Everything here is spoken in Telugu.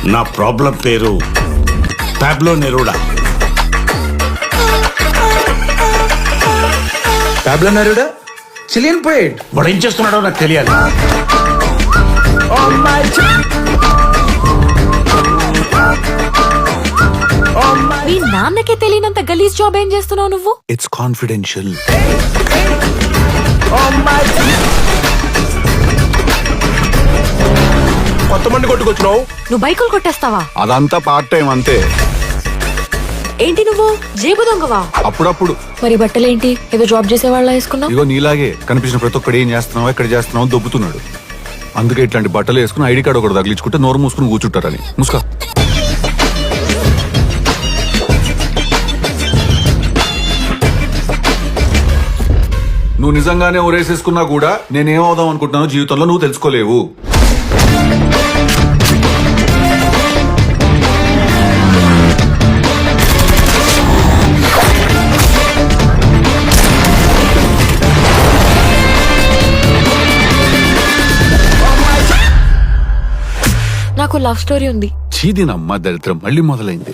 నా ప్రాబ్లం పేరు పాబ్లో నెరూడా. Pablo నెరూడా Chilean poet. వాడు ఏం చేస్తున్నాడో నాకు తెలియాలి. మీ నాన్నకే తెలియనంత గలీజ్ జాబ్ ఏం చేస్తున్నావు నువ్వు? It's confidential. కొంతమంది కొట్టుకొచ్చినావు. నువ్వు బైకులు కొట్టేస్తావా? అదంతా పార్ట్ టైం అంతే. ఏంటి నువ్వు జేబు దొంగవా? అప్పుడప్పుడు. మరి బట్టలేంటి ఏదో జాబ్ చేసే వాళ్ళ వేసుకున్నావు? ఇగో నీలాగే కనిపించిన ప్రతి ఒక్కడు ఏం చేస్తున్నావు ఎక్కడ చేస్తున్నావు దొబ్బుతున్నాడు. అందుకే ఇట్లాంటి బట్టలు వేసుకుని ఐడి కార్డు ఒకటి తగిలించుకుంటే నోరు మూసుకుని కూర్చుంటారని. ముసుకా. నువ్వు నిజంగానే ఊరేసేసుకున్నా కూడా నేనేమవుదాం అనుకుంటున్నానో జీవితంలో నువ్వు తెలుసుకోలేవు. నాకు లవ్ స్టోరీ ఉంది. చీదినమ్మ దరిద్రం మళ్ళీ మొదలైంది.